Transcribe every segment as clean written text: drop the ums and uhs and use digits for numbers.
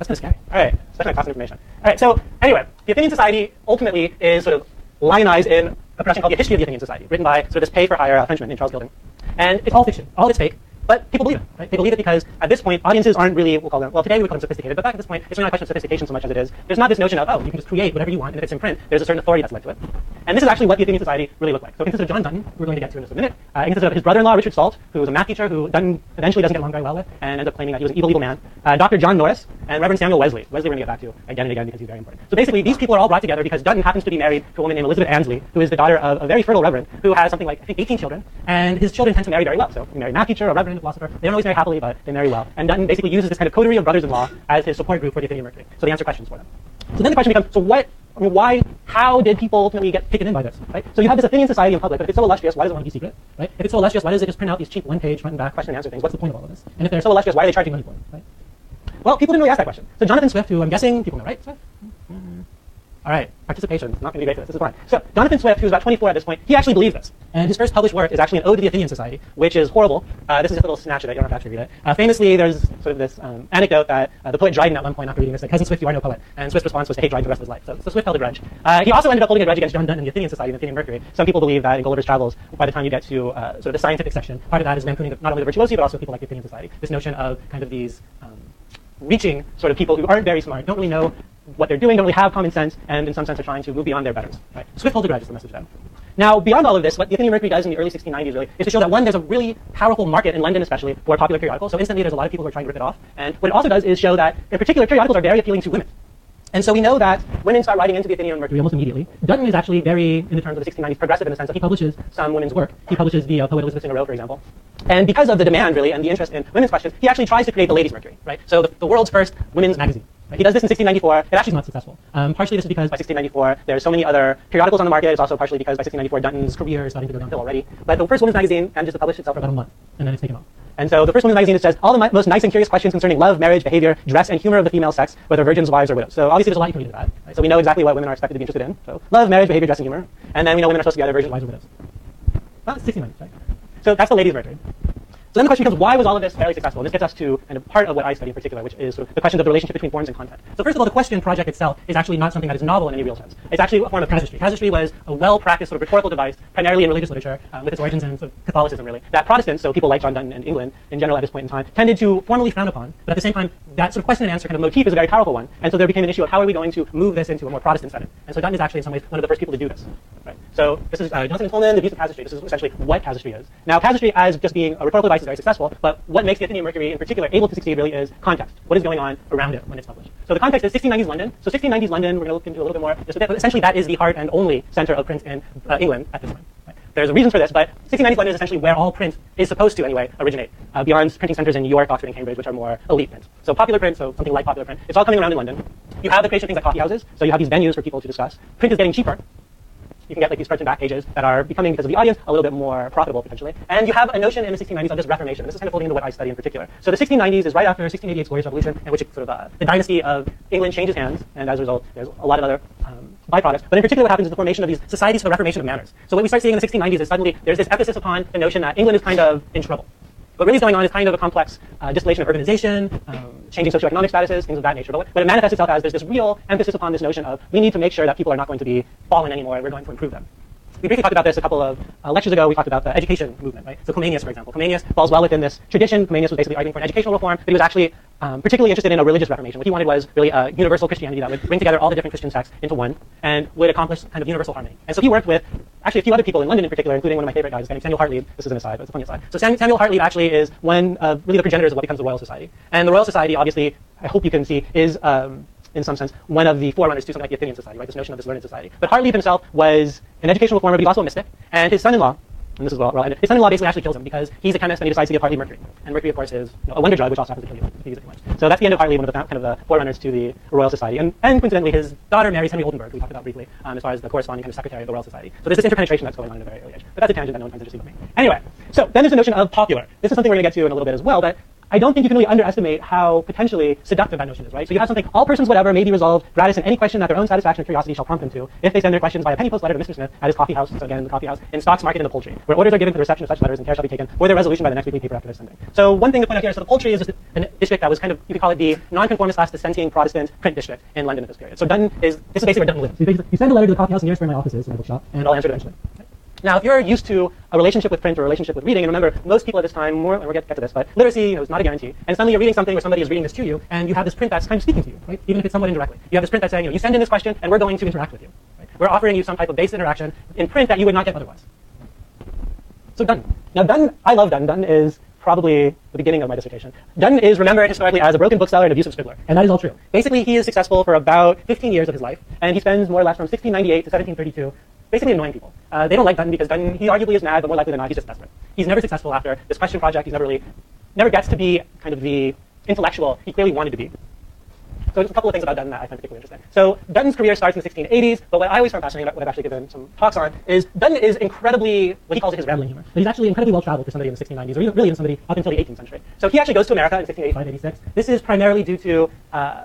That's kind of scary. All right, especially cost information. All right, so anyway, the Athenian society ultimately is sort of lionized in a production called The History of the Athenian Society, written by sort of this pay-for-hire Frenchman named Charles Gilding. And it's all fiction. All of it's fake. But people believe it, right? They believe it because at this point, audiences aren't really, we'll call them, well, today we would call them sophisticated, but back at this point, it's really not a question of sophistication so much as it is. There's not this notion of, oh, you can just create whatever you want, and if it's in print, there's a certain authority that's led to it. And this is actually what the Athenian society really looked like. So it consisted of John Dutton, who we're going to get to in just a minute. It consisted of his brother-in-law, Richard Salt, who was a math teacher who Dutton eventually doesn't get along very well with, and ends up claiming that he was an evil man. Dr. John Norris, and Reverend Samuel Wesley. Wesley we're going to get back to again and again because he's very important. So basically, these people are all brought together because Dutton happens to be married to a woman named Elizabeth Annesley, who is the daughter of a very fertile reverend who has something like, I think, 18 children, and his children tend to marry very well. So you marry a math teacher, a reverend, a philosopher. They don't always marry happily, but they marry well. And Dutton basically uses this kind of coterie of brothers-in-law as his support group for the Athenian Mercury. So they answer questions for them. So then the question becomes, so why, how did people ultimately get taken in by this, right? So you have this Athenian society in public, but if it's so illustrious, why does it want to be secret, right? If it's so illustrious, why does it just print out these cheap one-page front and back question and answer things? What's the point of all of this? And if they're so illustrious, why are they charging money for them, right? Well, people didn't really ask that question. So Jonathan Swift, who I'm guessing people know, right? Swift? All right, participation. Not going to be great for this. This is fine. So Jonathan Swift, who's about 24 at this point, he actually believes this. And his first published work is actually an ode to the Athenian Society, which is horrible. This is just a little snatch of it. You don't have to actually read it. Famously, there's sort of this anecdote that the poet Dryden at one point after reading this said, "Cousin Swift, you are no poet." And Swift's response was to hate Dryden for the rest of his life. So Swift held a grudge. He also ended up holding a grudge against John Dutton and the Athenian Society and the Athenian Mercury. Some people believe that in Gulliver's Travels, by the time you get to sort of the scientific section, part of that is lampooning not only the virtuosi, but also people like the Athenian Society. This notion of kind of these reaching sort of people who aren't very smart, don't really know what they're doing, don't really have common sense, and in some sense are trying to move beyond their betters. Right? Swift holds a grudge is the message then. Now, beyond all of this, what the Athenian Mercury does in the early 1690s really is to show that, one, there's a really powerful market in London especially for popular periodicals. So instantly there's a lot of people who are trying to rip it off. And what it also does is show that, in particular, periodicals are very appealing to women. And so we know that women start writing into the Athenian Mercury almost immediately. Dutton is actually very, in the terms of the 1690s, progressive in the sense that he publishes some women's work. He publishes the poet Elizabeth Singer Rowe, for example. And because of the demand, really, and the interest in women's questions, he actually tries to create the Ladies' Mercury, right? So the world's first women's magazine. Right? He does this in 1694. It actually is not successful. Partially this is because by 1694 there's so many other periodicals on the market. It's also partially because by 1694 Dutton's career is starting to go downhill already. But the first women's magazine manages to publish itself for about a month, and then it's taken off. And so the first women's magazine, it says all the most nice and curious questions concerning love, marriage, behavior, dress, and humor of the female sex, whether virgins, wives, or widows. So obviously there's a lot you can read into that. Right? So we know exactly what women are expected to be interested in. So love, marriage, behavior, dress, and humor. And then we know women are supposed to be either virgins, wives, or widows. Well, it's 1690s, right? So that's the Ladies' Mercury. So then the question becomes, why was all of this fairly successful? And this gets us to kind of part of what I study in particular, which is sort of the question of the relationship between forms and content. So first of all, the question project itself is actually not something that is novel in any real sense. It's actually a form of casuistry. Casuistry was a well-practiced sort of rhetorical device, primarily in religious literature, with its origins in sort of Catholicism, really, that Protestants, so people like John Dutton and England in general at this point in time, tended to formally frown upon. But at the same time, that sort of question and answer kind of motif is a very powerful one. And so there became an issue of how are we going to move this into a more Protestant setting. And so Dutton is actually in some ways one of the first people to do this. Right? So this is Johnson and Tolman, the abuse of casuistry. This is essentially what casuistry is. Now, casuistry as just being a rhetorical device is very successful, but what makes the Athenian Mercury in particular able to succeed really is context. What is going on around it when it's published? So the context is 1690s London. So 1690s London, we're going to look into a little bit more just a bit, but essentially that is the heart and only center of print in England at this time. Right? There's reasons for this, but 1690s London is essentially where all print is supposed to anyway originate, beyond printing centers in New York, Oxford, and Cambridge, which are more elite print. So popular print, so something like popular print, it's all coming around in London. You have the creation of things like coffee houses, so you have these venues for people to discuss. Print is getting cheaper. You can get like these front and back pages that are becoming, because of the audience, a little bit more profitable potentially. And you have a notion in the 1690s of this Reformation. This is kind of folding into what I study in particular. So the 1690s is right after 1688's Glorious Revolution, in which it sort of the dynasty of England changes hands, and as a result, there's a lot of other byproducts. But in particular, what happens is the formation of these societies for the Reformation of manners. So what we start seeing in the 1690s is suddenly there's this emphasis upon the notion that England is kind of in trouble. What really is going on is kind of a complex distillation of urbanization, changing socioeconomic statuses, things of that nature. But what it manifests itself as, there's this real emphasis upon this notion of we need to make sure that people are not going to be fallen anymore, and we're going to improve them. We briefly talked about this a couple of lectures ago. We talked about the education movement, right? So Comenius, for example. Comenius falls well within this tradition. Comenius was basically arguing for an educational reform, but he was actually particularly interested in a religious reformation. What he wanted was really a universal Christianity that would bring together all the different Christian sects into one and would accomplish kind of universal harmony. And so he worked with actually a few other people in London in particular, including one of my favorite guys, a guy named Samuel Hartley. This is an aside, but it's a funny aside. So Samuel Hartley actually is one of really the progenitors of what becomes the Royal Society. And the Royal Society, obviously, I hope you can see, is in some sense, one of the forerunners to something like the Athenian Society, right? This notion of this learned society. But Hartley himself was an educational reformer, but he was also a mystic. And his son-in-law, and this is well, his son-in-law basically actually kills him because he's a chemist and he decides to give Hartley mercury. And mercury, of course, is a wonder drug, which also happens to kill you if you use it too much. So that's the end of Hartley, one of the kind of the forerunners to the Royal Society. And coincidentally, his daughter marries Henry Oldenburg, who we talked about briefly, as far as the corresponding kind of secretary of the Royal Society. So there's this interpenetration that's going on at a very early age. But that's a tangent that no one finds interesting but me. Anyway, so then there's the notion of popular. This is something we're going to get to in a little bit as well, but I don't think you can really underestimate how potentially seductive that notion is, right? So you have something, all persons whatever may be resolved gratis in any question that their own satisfaction or curiosity shall prompt them to, if they send their questions by a penny post letter to Mr. Smith at his coffee house, so again, the coffee house, in Stocks Market in the Poultry, where orders are given for the reception of such letters and care shall be taken for their resolution by the next weekly paper after their sending. So one thing to point out here, so the Poultry is just a district that was kind of, you could call it the nonconformist/dissenting Protestant print district in London at this period. So Dun is, this is basically where Dun lives. You send a letter to the coffee house nearest where my office is, in my bookshop, and I'll answer it eventually. Now, if you're used to a relationship with print or a relationship with reading, and remember, most people at this time, and we'll get to this, but literacy is not a guarantee, and suddenly you're reading something where somebody is reading this to you, and you have this print that's kind of speaking to you, right? Even if it's somewhat indirectly. You have this print that's saying, you send in this question, and we're going to interact with you. Right? We're offering you some type of base interaction in print that you would not get otherwise. So Dun. Now Dun, I love Dun. Dun is probably the beginning of my dissertation. Dun is remembered historically as a broken bookseller and abusive scribbler, and that is all true. Basically, he is successful for about 15 years of his life, and he spends more or less from 1698 to 1732 basically annoying people. They don't like Dun because Dun, he arguably is mad, but more likely than not, he's just desperate. He's never successful after this question project. He's never gets to be kind of the intellectual he clearly wanted to be. So there's a couple of things about Dun that I find particularly interesting. So Dun's career starts in the 1680s, but what I always find fascinating about what I've actually given some talks on is Dun is incredibly, what he calls it his rambling humor. But he's actually incredibly well traveled for somebody in the 1690s, or really even somebody up until the 18th century. So he actually goes to America in 1685-86. This is primarily due to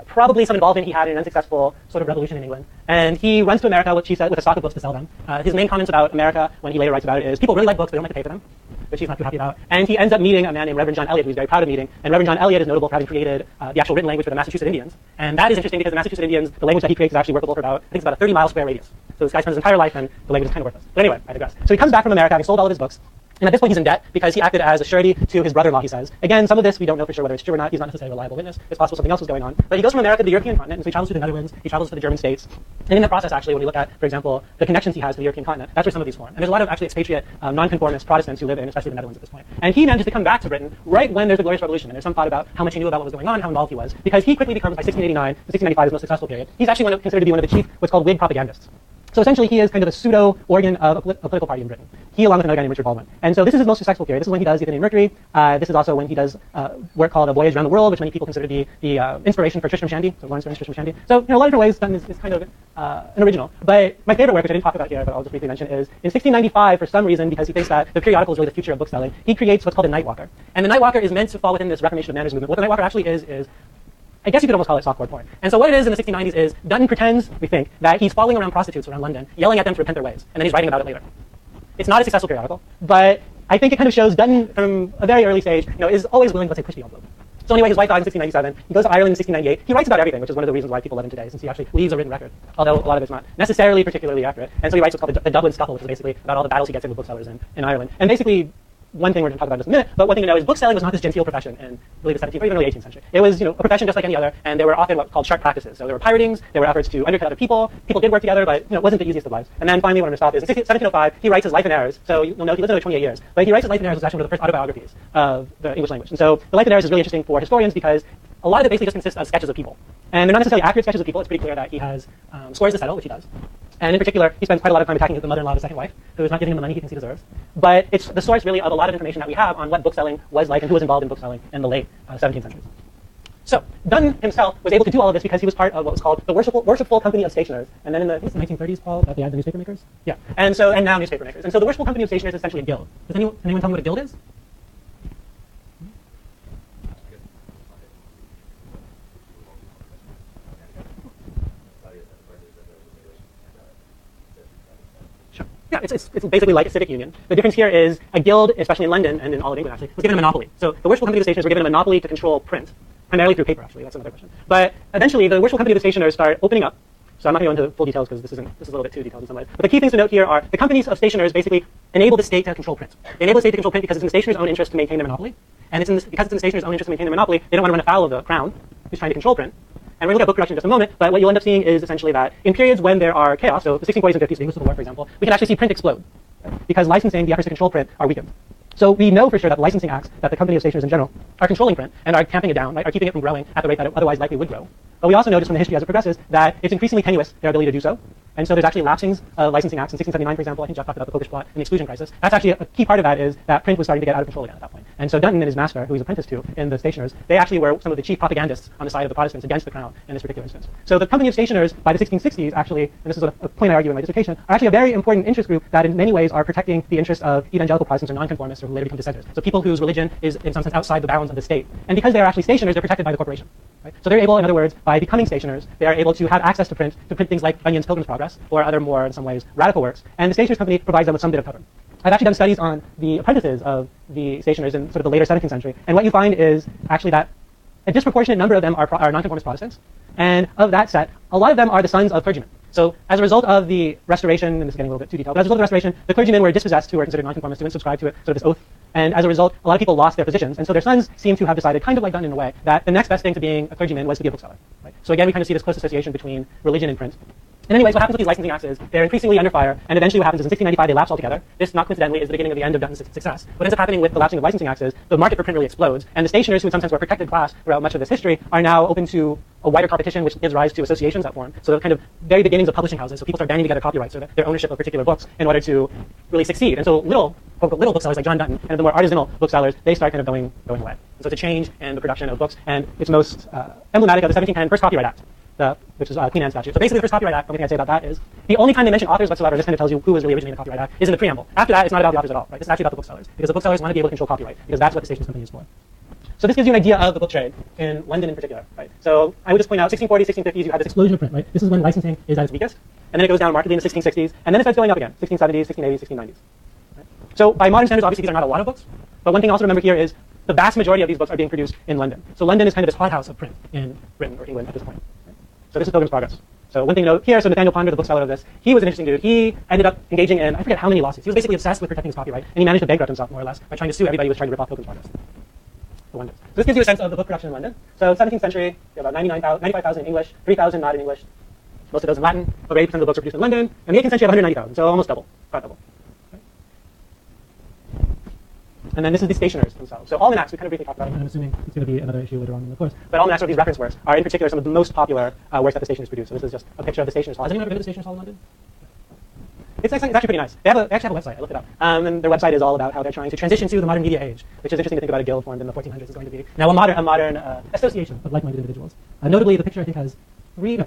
probably some involvement he had in an unsuccessful sort of revolution in England. And he runs to America, which he said, with a stock of books to sell them. His main comments about America, when he later writes about it, is people really like books, they don't like to pay for them, which he's not too happy about. And he ends up meeting a man named Reverend John Eliot, who he's very proud of meeting. And Reverend John Eliot is notable for having created the actual written language for the Massachusetts Indians. And that is interesting because the Massachusetts Indians, the language that he creates is actually workable for about, I think it's about a 30-mile square radius. So this guy spends his entire life and the language is kind of worthless. But anyway, I digress. So he comes back from America having sold all of his books. And at this point, he's in debt because he acted as a surety to his brother-in-law, he says. Again, some of this we don't know for sure whether it's true or not. He's not necessarily a reliable witness. It's possible something else was going on. But he goes from America to the European continent, and so he travels to the Netherlands, he travels to the German states. And in the process, actually, when we look at, for example, the connections he has to the European continent, that's where some of these form. And there's a lot of actually expatriate, nonconformist Protestants who live in, especially the Netherlands at this point. And he manages to come back to Britain right when there's a glorious revolution. And there's some thought about how much he knew about what was going on, how involved he was, because he quickly becomes, by 1689 to 1695, his most successful period. He's actually considered to be one of the chief, what's called Whig propagandists. So essentially, he is kind of a pseudo-organ of a political party in Britain. He, along with another guy named Richard Baldwin. And so this is his most successful period. This is when he does Ethan and Mercury. This is also when he does work called A Voyage Around the World, which many people consider to be the inspiration for Tristram Shandy. So Lawrence Tristram Shandy. So, a lot of different ways Dun is kind of an original. But my favorite work, which I didn't talk about here, but I'll just briefly mention, is in 1695, for some reason, because he thinks that the periodical is really the future of bookselling, he creates what's called a Nightwalker. And the Nightwalker is meant to fall within this Reformation of Manners movement. What the Nightwalker actually is I guess you could almost call it softcore porn. And so what it is in the 1690s is Dun pretends, we think, that he's following around prostitutes around London, yelling at them to repent their ways, and then he's writing about it later. It's not a successful periodical, but I think it kind of shows Dun from a very early stage, is always willing to, let's say, push the envelope. So anyway, his wife dies in 1697. He goes to Ireland in 1698. He writes about everything, which is one of the reasons why people love him today, since he actually leaves a written record, although a lot of it's not necessarily particularly accurate. And so he writes what's called the Dublin Scuffle, which is basically about all the battles he gets in with booksellers in Ireland. And basically, one thing we're going to talk about in just a minute, but one thing to know is bookselling was not this genteel profession in really the 17th or even early 18th century. It was, a profession just like any other, and there were often what's called sharp practices. So there were piratings, there were efforts to undercut other people. People did work together, but it wasn't the easiest of lives. And then finally, what I'm going to stop is in 1705, he writes his Life and Errors. So you'll know he lived another 28 years, but he writes his Life and Errors was actually one of the first autobiographies of the English language. And so the Life and Errors is really interesting for historians because a lot of it basically just consists of sketches of people. And they're not necessarily accurate sketches of people. It's pretty clear that he has scores to settle, which he does. And in particular, he spends quite a lot of time attacking the mother-in-law of his second wife, who is not giving him the money he thinks he deserves. But it's the source, really, of a lot of information that we have on what bookselling was like and who was involved in bookselling in the late 17th century. So Dun himself was able to do all of this because he was part of what was called the Worshipful Company of Stationers. And then in the 1930s, Paul, they had the newspaper makers? Yeah. And now newspaper makers. And so the Worshipful Company of Stationers is essentially a guild. Can anyone tell me what a guild is? Yeah, it's basically like a civic union. The difference here is a guild, especially in London and in all of England actually, was given a monopoly. So the Worshipful Company of the Stationers were given a monopoly to control print, primarily through paper actually, that's another question. But eventually the Worshipful Company of the Stationers start opening up. So I'm not going to go into full details because this is a little bit too detailed in some ways. But the key things to note here are the companies of stationers basically enable the state to control print. They enable the state to control print because it's in the stationer's own interest to maintain their monopoly. And because it's in the stationer's own interest to maintain their monopoly, they don't want to run afoul of the crown, who's trying to control print. And we're going to look at book production in just a moment, but what you'll end up seeing is essentially that in periods when there are chaos, so the 1640s and 50s, the English Civil War, for example, we can actually see print explode. Because licensing, the efforts to control print, are weakened. So we know for sure that the licensing acts, that the company of stationers in general, are controlling print and are tamping it down, right, are keeping it from growing at the rate that it otherwise likely would grow. But we also know just from the history as it progresses that it's increasingly tenuous, their ability to do so. And so there's actually lapsings of licensing acts in 1679, for example. I think Jeff talked about the Popish plot and the exclusion crisis. That's actually a key part of that is that print was starting to get out of control again at that point. And so Dunton and his master, who he's apprenticed to in the stationers, they actually were some of the chief propagandists on the side of the Protestants against the crown in this particular instance. So the company of stationers by the 1660s actually, and this is a point I argue in my dissertation, are actually a very important interest group that in many ways are protecting the interests of evangelical Protestants or nonconformists or who later become dissenters. So people whose religion is in some sense outside the bounds of the state. And because they are actually stationers, they're protected by the corporation. Right? So they're able, in other words, by becoming stationers, they are able to have access to print things like Bunyan's Pilgrim's Progress or other more, in some ways, radical works. And the stationers company provides them with some bit of cover. I've actually done studies on the apprentices of the stationers in sort of the later 17th century. And what you find is actually that a disproportionate number of them are nonconformist Protestants. And of that set, a lot of them are the sons of clergymen. So as a result of the Restoration, and this is getting a little bit too detailed, but as a result of the Restoration, the clergymen were dispossessed who were considered nonconformists, who didn't subscribe to it, sort of this oath. And as a result, a lot of people lost their positions. And so their sons seem to have decided, kind of like Dunton in a way, that the next best thing to being a clergyman was to be a bookseller. Right? So again, we kind of see this close association between religion and print. And anyways, what happens with these licensing acts is they're increasingly under fire, and eventually what happens is in 1695 they lapse altogether. This, not coincidentally, is the beginning of the end of Dunton's success. What ends up happening with the lapsing of licensing acts is the market for print really explodes, and the stationers, who in some sense were a protected class throughout much of this history, are now open to a wider competition, which gives rise to associations that form. So the kind of very beginnings of publishing houses. So people start banding together copyrights or their ownership of particular books in order to really succeed. And so little booksellers like John Dunton and the more artisanal booksellers, they start kind of going away. And so it's a change in the production of books, and it's most emblematic of the 1710 First Copyright Act. Which is Queen Anne's statute. So basically the First Copyright Act, the only thing I'd say about that is the only time they mention authors whatsoever, this kind of tells you who was really originating the Copyright Act, is in the preamble. After that, it's not about the authors at all. Right? This is actually about the booksellers, because the booksellers want to be able to control copyright, because that's what the stationers company is for. So this gives you an idea of the book trade in London in particular. Right? So I would just point out 1640s, 1650s, you have this explosion of print. Right? This is when licensing is at its weakest, and then it goes down markedly in the 1660s, and then it starts going up again, 1670s, 1680s, 1690s. Right? So by modern standards, obviously these are not a lot of books, but one thing also to remember here is the vast majority of these books are being produced in London. So London is kind of this hothouse of print in Britain or England at this point. Right? So this is Pilgrim's Progress. So one thing to note here, so Nathaniel Ponder, the bookseller of this, he was an interesting dude. He ended up engaging in, I forget how many lawsuits. He was basically obsessed with protecting his copyright, and he managed to bankrupt himself more or less by trying to sue everybody who was trying to rip off Pilgrim's Progress. So this gives you a sense of the book production in London. So 17th century, you have about 95,000 in English, 3,000 not in English, most of those in Latin, over 80% of the books are produced in London, and the 18th century you have 190,000, so almost double, about double. And then this is the stationers themselves. So almanacs, we kind of briefly talked about it, and I'm assuming it's going to be another issue later on in the course. But almanacs are these reference works, are in particular some of the most popular works that the stationers produce. So this is just a picture of the stationers hall. Has anyone ever been to the stationers hall in London? It's actually pretty nice. They actually have a website. I looked it up. And their website is all about how they're trying to transition to the modern media age, which is interesting to think about. A guild formed in the 1400s is going to be now a modern association of like-minded individuals. Notably, the picture I think has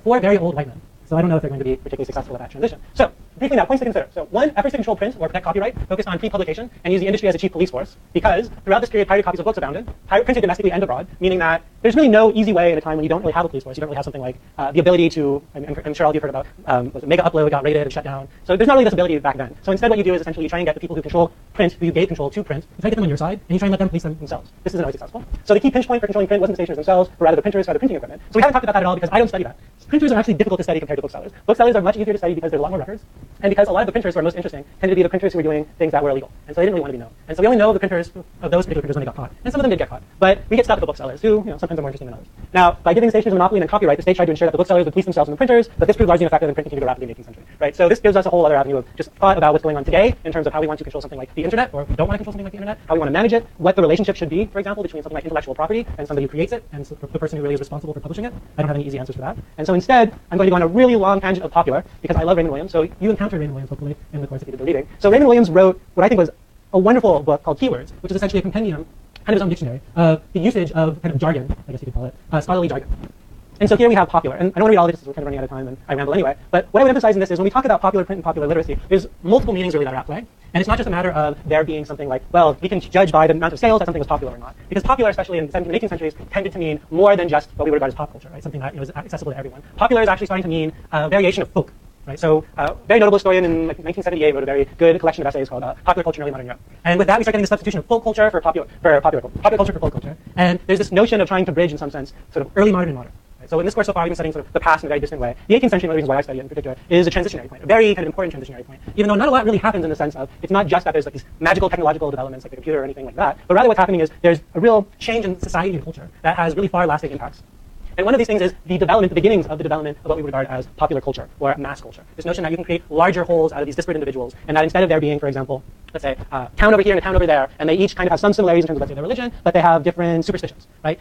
four very old white men. So I don't know if they're going to be particularly successful at that transition. So briefly now, points to consider. So one, efforts to control print or protect copyright focused on pre-publication and use the industry as a chief police force, because throughout this period, pirated copies of books abounded, printed domestically and abroad, meaning that there's really no easy way in a time when you don't really have a police force, you don't really have something like the ability to, I'm sure all of you have heard about, Mega Upload got raided and shut down. So there's not really this ability back then. So instead what you do is essentially you try and get the people who control print, who you gave control to print, you try to get them on your side, and you try and let them police them themselves. This isn't always successful. So the key pinch point for controlling print wasn't the stationers themselves, but rather the printers or the printing equipment. So we haven't talked about that at all because I don't study that. Printers are actually difficult to study compared to booksellers. Booksellers are much easier to study because there's a lot more records, and because a lot of the printers who are most interesting tended to be the printers who were doing things that were illegal, and so they didn't really want to be known. And so we only know the printers of those particular printers when they got caught, and some of them did get caught. But we get stuck with the booksellers, who sometimes are more interesting than others. Now, by giving the stationers a monopoly and copyright, the state tried to ensure that the booksellers would police themselves and the printers, but this proved largely ineffective, and print continued to go rapidly in the 18th century. Right? So this gives us a whole other avenue of just thought about what's going on today in terms of how we want to control something like the internet, or don't want to control something like the internet, how we want to manage it, what the relationship should be, for example, between something like intellectual property and somebody who creates it, and so the person who really is responsible for publishing it. I don't have any easy answers for that. And so instead, I'm going to go on a really long tangent of popular, because I love Raymond Williams. So you encountered Raymond Williams, hopefully, in the course if you did the reading. So Raymond Williams wrote what I think was a wonderful book called Keywords, which is essentially a compendium, kind of his own dictionary, of the usage of kind of jargon, I guess you could call it, scholarly jargon. And so here we have popular, and I don't want to read all of this because we're kind of running out of time and I ramble anyway, but what I would emphasize in this is when we talk about popular print and popular literacy, there's multiple meanings really that are at play. And it's not just a matter of there being something like, well, we can judge by the amount of sales that something was popular or not. Because popular, especially in the 17th and 18th centuries, tended to mean more than just what we would regard as pop culture, right? Something that is accessible to everyone. Popular is actually starting to mean a variation of folk. Right? So very notable historian in 1978 wrote a very good collection of essays called Popular Culture in Early Modern Europe. And with that, we start getting the substitution of folk culture for popular culture for folk culture. And there's this notion of trying to bridge, in some sense, sort of early modern and modern. Right? So in this course so far, we've been studying sort of the past in a very distant way. The 18th century, one of the reasons why I study it in particular, is a transitionary point, a very kind of important transitionary point. Even though not a lot really happens in the sense of, it's not just that there's like these magical technological developments like the computer or anything like that, but rather what's happening is there's a real change in society and culture that has really far-lasting impacts. And one of these things is the beginnings of the development of what we regard as popular culture or mass culture. This notion that you can create larger wholes out of these disparate individuals, and that instead of there being, for example, let's say, a town over here and a town over there, and they each kind of have some similarities in terms of, let's say, their religion, but they have different superstitions, right?